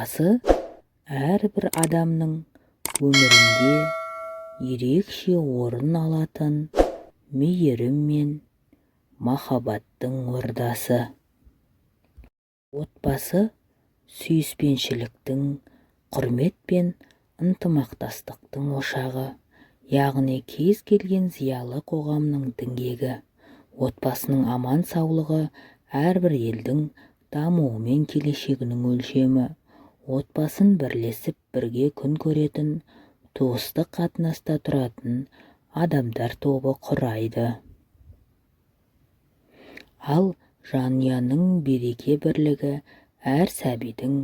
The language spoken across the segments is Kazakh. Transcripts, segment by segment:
Отбасы әрбір адамның өмірінде ерекше орын алатын мейірім мен махаббаттың ордасы. Отбасы сүйіспеншіліктің, құрмет пен ынтымақтастықтың ошағы, яғни кез келген зиялы қоғамның діңгегі. Отбасының аман саулығы әрбір елдің дамуы мен келешегінің өлшемі. Отбасын бірлесіп бірге күн көретін, туыстық қатынаста тұратын адамдар тобы құрайды. Ал жанұяның береке бірлігі әр сәбидің,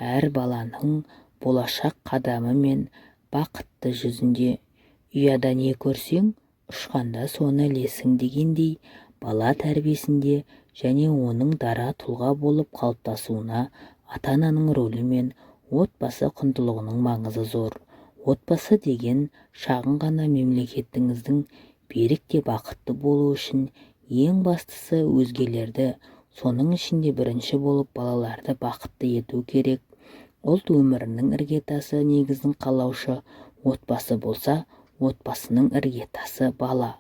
әр баланың болашақ қадамы мен бақытты жүзінде. Ұяда не көрсең, ұшқанда соны ілесің дегендей, бала тәрбиесінде және оның дара тұлға болып қалыптасуына ата-ананың рөлі мен отбасы құндылығының маңызы зор. Отбасы деген шағын ғана мемлекетіңіздің берік те бақытты болу үшін ең бастысы өзгелерді, соның ішінде бірінші болып балаларды бақытты ету керек. Ұлт өмірінің іргетасы негізін қалаушы отбасы болса, отбасының іргетасы бала.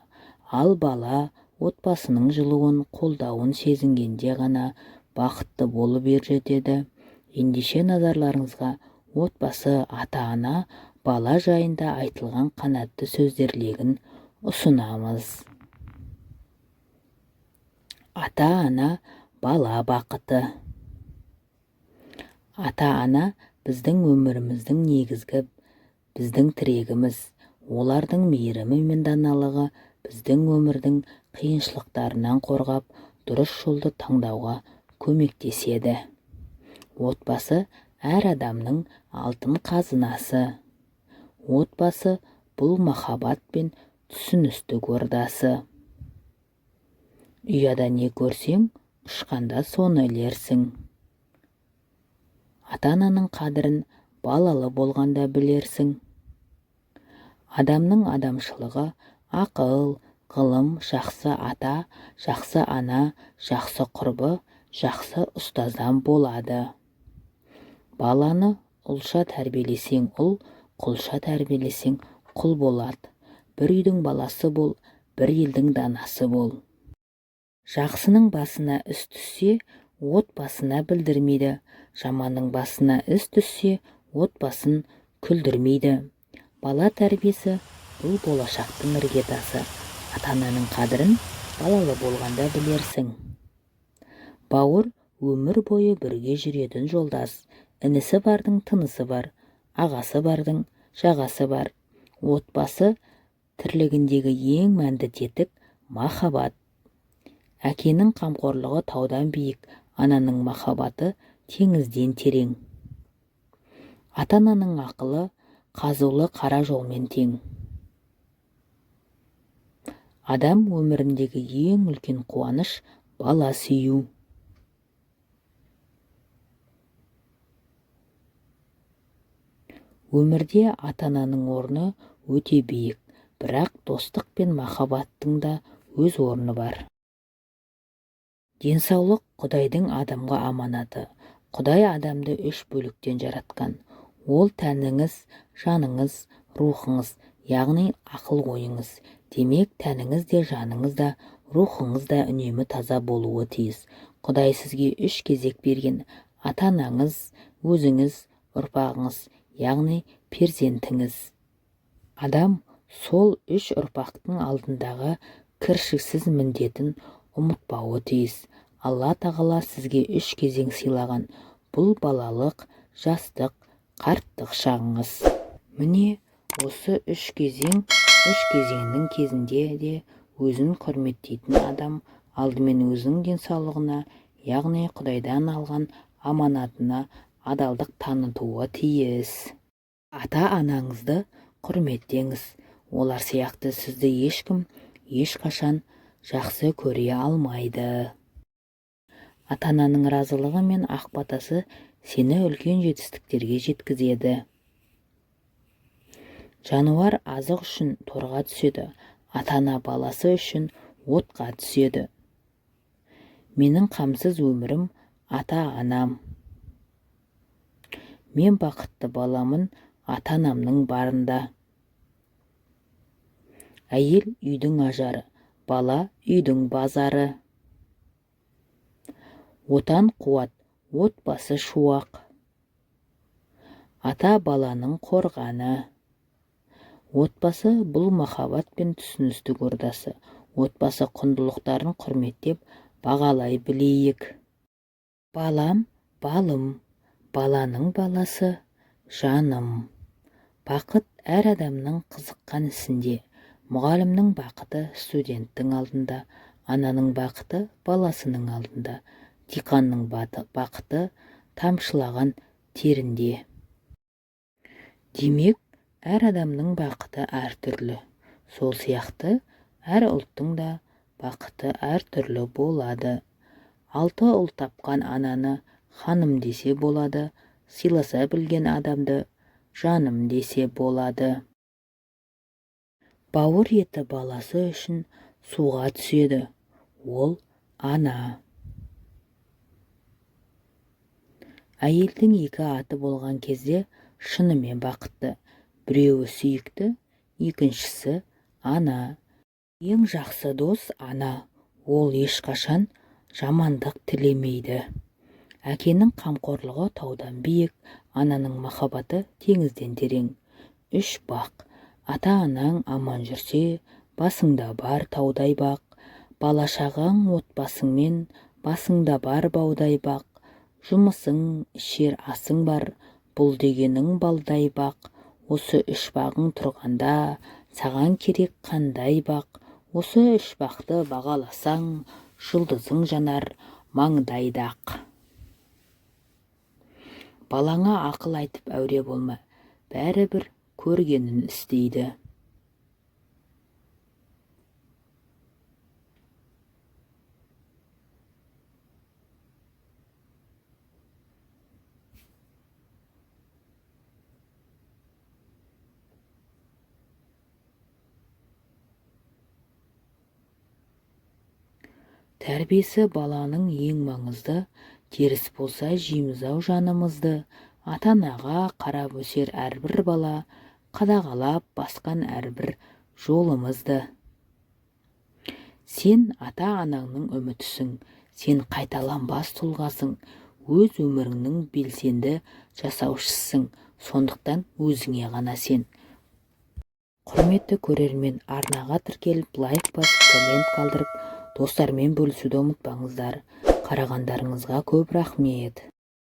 Ал бала отбасының жылуын, қолдауын сезінгенде ғана бақытты болып жетеді. Ендеше назарларыңызға отбасы, ата-ана, бала жайында айтылған қанатты сөздер легін ұсынамыз. Ата-ана, бала бақыты. Ата-ана біздің өміріміздің негізгі, біздің тірегіміз. Олардың мейірімі мен даналығы біздің өмірдің қиыншылықтарынан қорғап, дұрыс жолды таңдауға көмектеседі. Отбасы әр адамның алтын қазынасы. Отбасы бұл махаббат пен түсіністік ордасы. Ұяда не көрсең, ұшқанда соны ілерсің. Ата-ананың қадірін балалы болғанда білерсің. Адамның адамшылығы ақыл, ғылым, жақсы ата, жақсы ана, жақсы құрбы, жақсы ұстаздан болады. Баланы ұлша тәрбиелесең ұл, құлша тәрбиелесең құл болады. Бір үйдің баласы бол, бір елдің данасы бол. Жақсының басына іс түссе, отбасына білдірмейді. Жаманның басына іс түссе, отбасын күлдірмейді. Бала тәрбиесі бұл болашақтың іргетасы. Ата-ананың қадірін балалы болғанда білерсің. Бауыр өмір бойы бірге жүретін жолдас. Інісі бардың тынысы бар, ағасы бардың жағасы бар. Отбасы тірлігіндегі ең мәнді тетік махаббат. Әкенің қамқорлығы таудан биік, ананың махаббаты теңізден терең. Ата-ананың ақылы қазулы қара жолмен тең. Адам өміріндегі ең үлкен қуаныш бала сүю. Өмірде ата-ананың орны өте биік, бірақ достық пен махаббаттың да өз орны бар. Денсаулық Құдайдың адамға аманаты. Құдай адамды 3 бөліктен жаратқан. Ол тәніңіз, жаныңыз, рухыңыз, яғни ақыл ойыңыз. Демек, тәніңіз де, жаныңыз да, рухыңыз да үнемі таза болуы тиіс. Құдай сізге 3 кезек берген: ата-анаңыз, өзіңіз, ұрпағыңыз, яғни перзентіңіз. Адам сол 3 ұрпақтың алдындағы кіршіксіз міндетін ұмытпауы тиіс. Алла тағала сізге 3 кезең сыйлаған. Бұл балалық, жастық, қарттық шағыңыз. Міне осы 3 кезеңнің кезінде де өзін құрметтейтін адам алдымен өзінің денсаулығына, яғни Құдайдан алған аманатына адалдық танытуы тиіс. Ата-анаңызды құрметтеңіз. Олар сияқты сізді ешкім ешқашан жақсы көре алмайды. Ата-ананың разылығы мен ақ батасы сені үлкен жетістіктерге жеткізеді. Жануар азық үшін торға түседі, ата-ана баласы үшін отқа түседі. Менің қамсыз өмірім ата-анам. Мен бақытты баламын ата-анамның барында. Әйел үйдің ажары, бала үйдің базары. Отан қуат, отбасы шуақ. Ата баланың қорғаны. Отбасы бұл махаббат пен түсіністік ордасы. Отбасы құндылықтарын құрметтеп, бағалай білейік. Балам, балым, баланың баласы, жаным. Бақыт әр адамның қызыққан ісінде. Мұғалімнің бақыты студенттің алдында, ананың бақыты баласының алдында, диқанның бақыты тамшылаған терінде. Демек, әр адамның бақыты әртүрлі. Сол сияқты, әр ұлттың да бақыты әртүрлі болады. 6 ұл тапқан ананы ханым десе болады, сыйласа білген адамды жаным десе болады. Бауыр еті баласы үшін суға түседі, ол ана. Әйелдің 2 аты болған кезде шынымен бақытты. Біреуі сүйікті, екіншісі ана. Ең жақсы дос ана, ол ешқашан жамандық тілемейді. Әкенің қамқорлығы таудан биік, ананың махаббаты теңізден терең. 3 бақ. Ата-анаң аман жүрсе, басыңда бар таудай бақ. Бала-шағаң отбасыңмен, басыңда бар баудай бақ. Жұмысың, ішер асың бар, бұл дегенің балдай бақ. Осы 3 бағың тұрғанда, саған керек қандай бақ. Осы 3 бақты бағаласаң, жұлдызың жанар маңдайдақ. Балаңа ақыл айтып әуре болма, бәрібір көргенін істейді. Тәрбиесі баланың ең маңызды, теріс болса жейміз-ау жанымызды. Ата-анаға қарап өсер әрбір бала, қадағалап басқан әрбір жолымызды. Сен ата-анаңның үмітісің, сен қайталанбас тұлғасың, өз өміріңнің белсенді жасаушысың, сондықтан өзіңе ғана сен. Құрметті көрермен, арнаға тіркеліп, лайк басып, коммент қалдырып, достармен бөлісуді ұмытпаңыздар. Қарағандарыңызға көп рахмет.